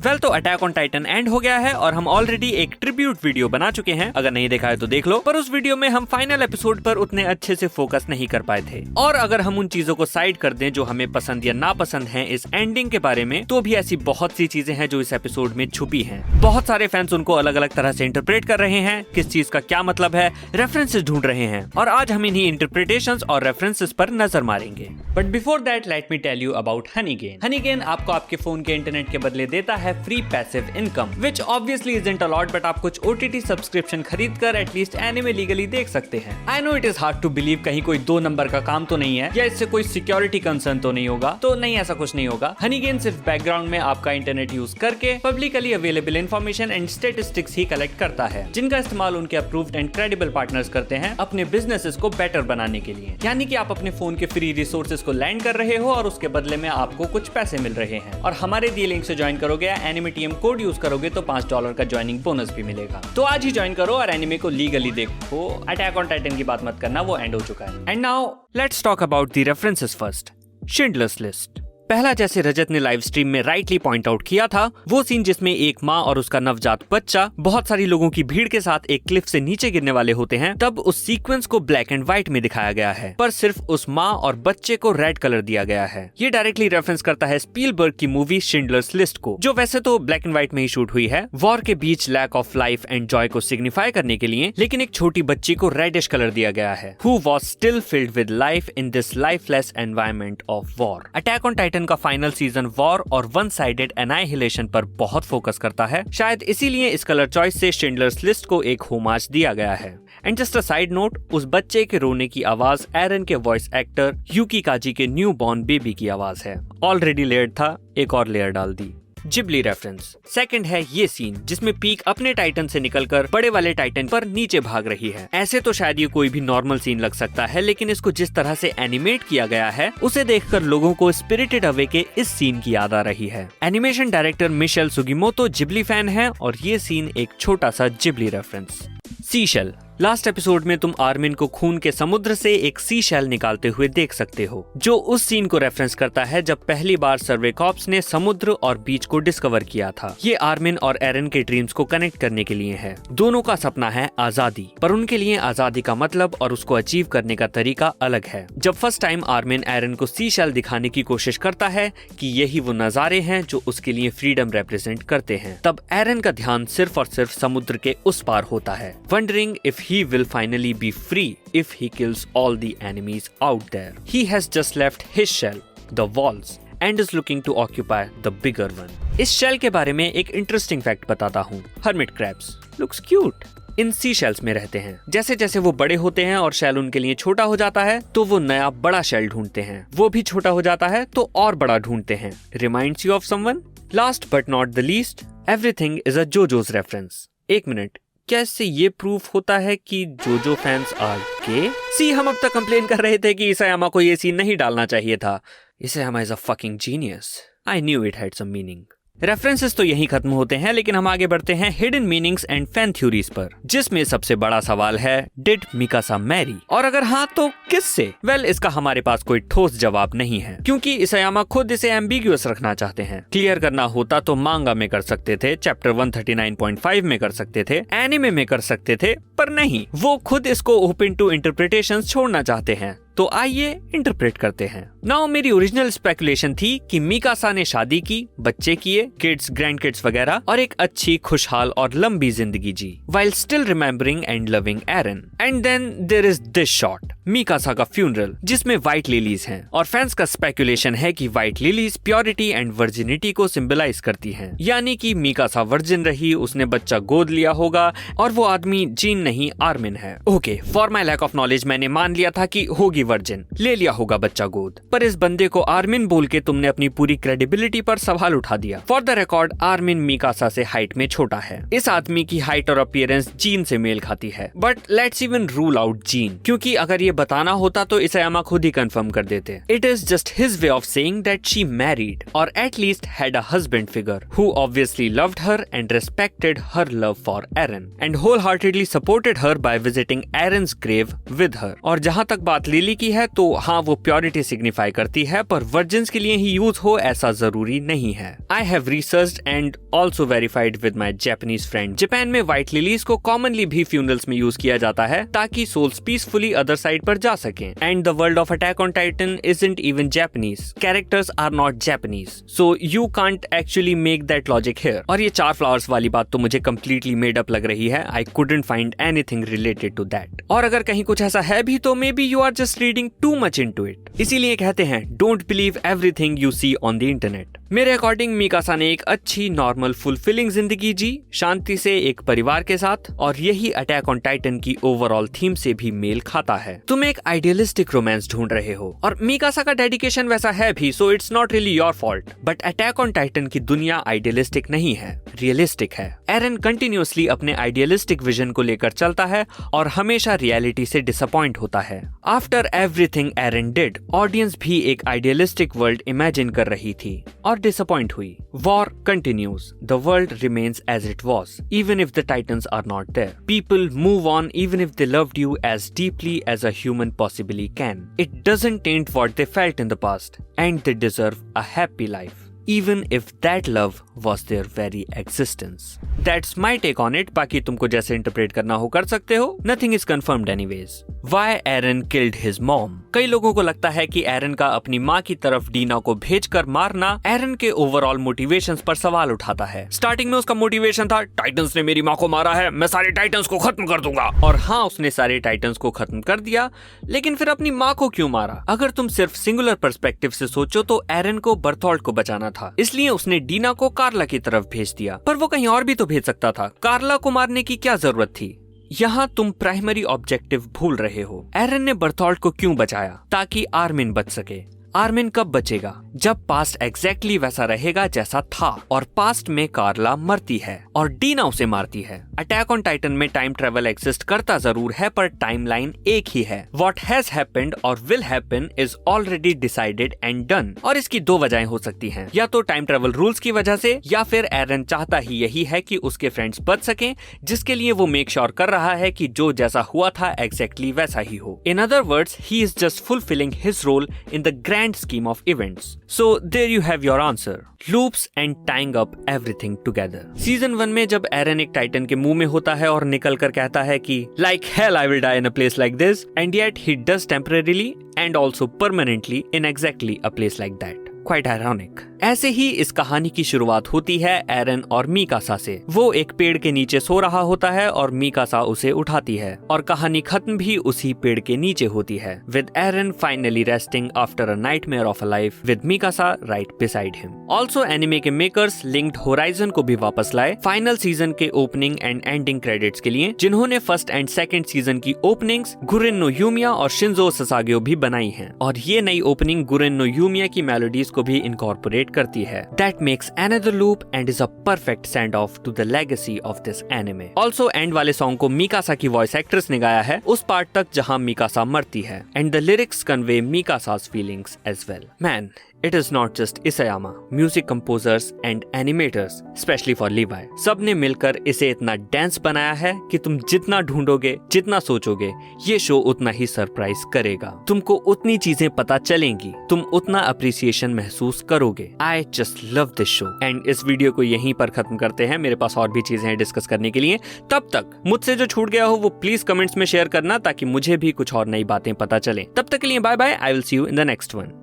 Well तो attack on Titan and हो गया है और हम ऑलरेडी एक ट्रिब्यूट वीडियो बना चुके हैं, अगर नहीं देखा है तो देख लो। पर उस वीडियो में हम फाइनल एपिसोड पर उतने अच्छे से फोकस नहीं कर पाए थे, और अगर हम उन चीजों को साइड कर दें जो हमें पसंद या नापसंद हैं इस एंडिंग के बारे में, तो भी ऐसी बहुत सी चीजें हैं जो इस एपिसोड में छुपी हैं। बहुत सारे फैंस उनको अलग अलग तरह से इंटरप्रेट कर रहे हैं, किस चीज का क्या मतलब है, रेफरेंसेस ढूंढ रहे हैं, और आज हम इन्हीं इंटरप्रिटेशंस और रेफरेंसेस पर नजर मारेंगे। But before that let me tell you about Honeygain. Honeygain आपको आपके फोन के इंटरनेट के बदले देता है free passive income, which obviously isn't a lot, but आप कुछ OTT सब्सक्रिप्शन खरीद कर एटलीस्ट एनिमे लीगली देख सकते हैं। I know it is hard to believe, कहीं कोई 2 नंबर का काम तो नहीं है, या इससे कोई सिक्योरिटी कंसर्न तो नहीं होगा। तो नहीं, ऐसा कुछ नहीं होगा। हनीगेन सिर्फ बैकग्राउंड में आपका इंटरनेट यूज करके publicly available information and statistics he collect करता है, जिनका इस्तेमाल उनके अप्रूव्ड एंड क्रेडिबल पार्टनर्स करते हैं अपने बिजनेसेस को बेटर बनाने के लिए। यानी कि आप अपने फोन के फ्री रिसोर्सेज को लैंड कर रहे हो और उसके बदले में आपको कुछ पैसे मिल रहे हैं, और हमारे दिए लिंक से ज्वाइन करोगे या एनिमे टीएम कोड यूज करोगे तो $5 का ज्वाइनिंग बोनस भी मिलेगा। तो आज ही ज्वाइन करो और एनिमे को लीगली देखो। अटैक ऑन टाइटन की बात मत करना, वो एंड हो चुका है। And now let's talk about the references first. Schindler's list. पहला, जैसे रजत ने लाइव स्ट्रीम में राइटली पॉइंट आउट किया था, वो सीन जिसमें एक माँ और उसका नवजात बच्चा बहुत सारी लोगों की भीड़ के साथ एक क्लिफ से नीचे गिरने वाले होते हैं, तब उस सीक्वेंस को ब्लैक एंड व्हाइट में दिखाया गया है, पर सिर्फ उस माँ और बच्चे को रेड कलर दिया गया है। ये डायरेक्टली रेफरेंस करता है स्पीलबर्ग की मूवी शिंडलर्स लिस्ट को, जो वैसे तो ब्लैक एंड व्हाइट में ही शूट हुई है, वॉर के बीच lack of life and joy को सिग्निफाई करने के लिए, लेकिन एक छोटी बच्ची को रेडिश कलर दिया गया है, who was still filled with life in this lifeless environment of war. Attack on Titan का फाइनल सीजन वॉर और वन साइडेड एनाइहिलेशन पर बहुत फोकस करता है, शायद इसीलिए इस कलर चॉइस से शिंडलर्स लिस्ट को एक होमाज दिया गया है। And just a side note, उस बच्चे के रोने की आवाज एरन के वॉइस एक्टर यूकी काजी के न्यू बॉर्न बेबी की आवाज है। ऑलरेडी लेयर्ड था, एक और लेयर डाल दी। Ghibli reference. सेकंड है ये सीन जिसमें पीक अपने टाइटन से निकलकर बड़े वाले टाइटन पर नीचे भाग रही है। ऐसे तो शायद ये कोई भी नॉर्मल सीन लग सकता है, लेकिन इसको जिस तरह से एनिमेट किया गया है उसे देखकर लोगों को स्पिरिटेड अवे के इस सीन की याद आ रही है। Animation director Michelle Sugimoto Ghibli fan है और ये सीन एक छोटा सा Ghibli reference. Seashell. Last episode में तुम आर्मिन को खून के समुद्र से एक सी शेल निकालते हुए देख सकते हो, जो उस सीन को रेफरेंस करता है जब पहली बार सर्वे कॉप्स ने समुद्र और बीच को डिस्कवर किया था। ये आर्मिन और एरन के ड्रीम्स को कनेक्ट करने के लिए है। दोनों का सपना है आजादी, पर उनके लिए आजादी का मतलब और उसको अचीव करने का तरीका अलग है। जब फर्स्ट टाइम आर्मिन एरन को सी शेल दिखाने की कोशिश करता है कि यही वो नजारे हैं जो उसके लिए फ्रीडम रिप्रेजेंट करते हैं, तब एरन का ध्यान सिर्फ और सिर्फ समुद्र के उस पार होता है, wondering if he will finally be free if he kills all the enemies out there. He has just left his shell, the walls, and is looking to occupy the bigger one. इस shell के बारे में एक interesting fact बताता हूँ। Hermit crabs looks cute. इन sea shells में रहते हैं। जैसे जैसे वो बड़े होते हैं और शेल उनके लिए छोटा हो जाता है, तो वो नया बड़ा शेल ढूंढते हैं। वो भी छोटा हो जाता है तो और बड़ा ढूंढते हैं। Reminds you of someone? Last but not the least, everything is a JoJo's reference. एक मिनट, क्या इससे ये प्रूफ होता है कि जोजो फैंस आर गे? सी, हम अब तक कंप्लेन कर रहे थे कि इसायामा को ये सीन नहीं डालना चाहिए था। Isayama is a fucking genius. I knew it had some meaning. References तो यहीं खत्म होते हैं, लेकिन हम आगे बढ़ते हैं hidden meanings and fan theories पर, जिसमें सबसे बड़ा सवाल है, डिड मिकासा मैरी? और अगर हाँ तो किससे? वेल, इसका हमारे पास कोई ठोस जवाब नहीं है, क्योंकि इसायामा खुद इसे एम्बिग्युअस रखना चाहते हैं। क्लियर करना होता तो मांगा में कर सकते थे, चैप्टर 139.5 में कर सकते थे, एनिमे में कर सकते थे, पर नहीं, वो खुद इसको ओपन टू इंटरप्रिटेशंस छोड़ना चाहते हैं। तो आइए इंटरप्रेट करते हैं। नाउ मेरी ओरिजिनल स्पेकुलेशन थी कि मिकासा ने शादी की, बच्चे किए, किड्स, ग्रैंड किड्स वगैरह, और एक अच्छी, खुशहाल और लंबी जिंदगी जी, while still remembering and loving Eren. And then there is this shot, Mikasa का फ्यूनरल, जिसमें व्हाइट लिलीज हैं, और फैंस का स्पेकुलेशन है कि white lilies purity and virginity को सिंबलाइज करती हैं, यानी कि मिकासा वर्जिन रही, उसने बच्चा गोद लिया होगा, और वो आदमी जीन नहीं आर्मिन है। Okay, for my lack of knowledge मैंने मान लिया था कि होगी वर्जिन, ले लिया होगा बच्चा गोद, पर इस बंदे को आर्मिन बोल के तुमने अपनी पूरी क्रेडिबिलिटी पर सवाल उठा दिया। For the record, Armin Mikasa से हाइट में छोटा है। इस आदमी की हाइट और अपीयरेंस जीन से मेल खाती है, but let's even rule out gene, क्योंकि अगर ये बताना होता तो इसायामा खुद ही कंफर्म कर देते। It is just his way of saying that she married और at least had a husband figure who obviously loved her and respected her love for Eren and wholeheartedly supported her by visiting Eren's grave with her. और जहां तक बात lily की है तो हाँ, वो प्योरिटी सिग्निफाई करती है, पर वर्जिन्स के लिए ही यूज हो ऐसा जरूरी नहीं है। I have researched and also verified with my Japanese friend. Japan में व्हाइट लिलीज को कॉमनली भी फ्यूनरल्स में यूज किया जाता है ताकि सोल्स पीसफुली अदर साइड पर जा सकें। And the world of attack on Titan isn't even Japanese, characters are not Japanese, so you can't actually make that logic here. और ये 4 फ्लावर्स वाली बात तो मुझे कंप्लीटली मेड अप लग रही है। I couldn't find anything related to that. और अगर कहीं कुछ ऐसा है भी तो maybe you are just reading too much into it. इसीलिए कहते हैं don't believe everything you see on the internet. मेरे अकॉर्डिंग मिकासा ने एक अच्छी नॉर्मल फुलफिलिंग जिंदगी जी, शांति से एक परिवार के साथ, और यही अटैक ऑन टाइटन की ओवरऑल थीम से भी मेल खाता है। तुम एक आइडियलिस्टिक रोमांस ढूंढ रहे हो और मिकासा का डेडिकेशन वैसा है भी, so it's not really your fault. But attack on Titan की दुनिया आइडियलिस्टिक नहीं है, रियलिस्टिक है। एरन कंटिन्यूअसली अपने आइडियलिस्टिक विजन को लेकर चलता है और हमेशा रियलिटी से डिसअपॉइंट होता है। After everything Eren did, audience भी एक आइडियलिस्टिक वर्ल्ड इमेजिन कर रही थी और disappoint हुई। War continues. The world remains as it was, even if the Titans are not there. People move on even if they loved you as deeply as a human possibly can. It doesn't taint what they felt in the past, and they deserve a happy life, even if that love was their very existence. That's my take on it. बाकी तुमको जैसे interpret करना हो कर सकते हो। Nothing is confirmed anyways. Why Eren killed his mom? कई लोगों को लगता है कि एरन का अपनी माँ की तरफ डीना को भेजकर मारना एरन के ओवरऑल मोटिवेशंस पर सवाल उठाता है। स्टार्टिंग में उसका मोटिवेशन था टाइटंस ने मेरी माँ को मारा है, मैं सारे टाइटंस को खत्म कर दूंगा। और हाँ, उसने सारे टाइटंस को खत्म कर दिया, लेकिन फिर अपनी माँ को क्यों मारा? अगर तुम सिर्फ सिंगुलर पर्सपेक्टिव से सोचो तो एरन को बर्थोल्ट को बचाना था, इसलिए उसने डीना को कार्ला की तरफ भेज दिया। पर वो कहीं और भी तो भेज सकता था। कार्ला को मारने की क्या जरूरत थी? यहाँ तुम प्राइमरी ऑब्जेक्टिव भूल रहे हो। एरन ने बर्थोल्ट को क्यों बचाया? ताकि आर्मिन बच सके। आर्मिन कब बचेगा? जब पास्ट एग्जैक्टली वैसा रहेगा जैसा था, और पास्ट में कार्ला मरती है और डीना उसे मारती है। अटैक ऑन टाइटन में टाइम ट्रेवल एग्जिस्ट करता जरूर है, पर टाइमलाइन एक ही है। व्हाट हैज हैपेंड और will happen is already decided and done. और इसकी 2 वजहें हो सकती हैं, या तो टाइम ट्रेवल रूल्स की वजह से, या फिर एरन चाहता ही यही है कि उसके फ्रेंड्स बच सकें, जिसके लिए वो मेक श्योर कर रहा है कि जो जैसा हुआ था एग्जैक्टली वैसा ही हो। In other words, he is just fulfilling his role in the grand scheme of events. So there you have your answer. Loops and tying up everything together. Season 1 में जब एरन एक टाइटन के मुंह में होता है और निकल कर कहता है कि like hell I will die in a place like this, and yet he does temporarily and also permanently in exactly a place like that. Quite ironic. ऐसे ही इस कहानी की शुरुआत होती है एरन और मिकासा से। वो एक पेड़ के नीचे सो रहा होता है और मिकासा उसे उठाती है, और कहानी खत्म भी उसी पेड़ के नीचे होती है, with Eren finally resting after a nightmare of a life with Mikasa right beside him. Also anime के मेकर्स लिंक्ड होराइजन को भी वापस लाए फाइनल सीजन के ओपनिंग एंड एंडिंग क्रेडिट्स के लिए, जिन्होंने फर्स्ट एंड सेकंड सीजन की ओपनिंग्स गुरेन नो यूमिया और शिंजो ससागेओ भी बनाई हैं, और ये नई ओपनिंग गुरेन नो यूमिया की मेलोडीज को भी इनकॉर्पोरेट करती है। That makes another loop and is a perfect send off to the legacy of this anime. Also and वाले सॉन्ग को मिकासा की वॉइस एक्ट्रेस ने गाया है उस पार्ट तक जहां मिकासा मरती है, and the lyrics convey Mikasa's feelings as well. Man, it is not just Isayama, music composers and animators, especially for Levi. सब ने मिलकर इसे इतना डेंस बनाया है कि तुम जितना ढूंढोगे, जितना सोचोगे, ये शो उतना ही सरप्राइज करेगा। तुमको उतनी चीजें पता चलेंगी, तुम उतना अप्रिसिएशन महसूस करोगे। I just love this show. And इस वीडियो को यहीं पर खत्म करते हैं। मेरे पास और भी चीजें हैं डिस्कस करने के लिए। तब तक मुझसे जो छूट गया हो वो प्लीज कमेंट्स में शेयर करना, ताकि मुझे भी कुछ और नई बातें पता चले। तब तक के लिए bye bye. I will see you in the next one.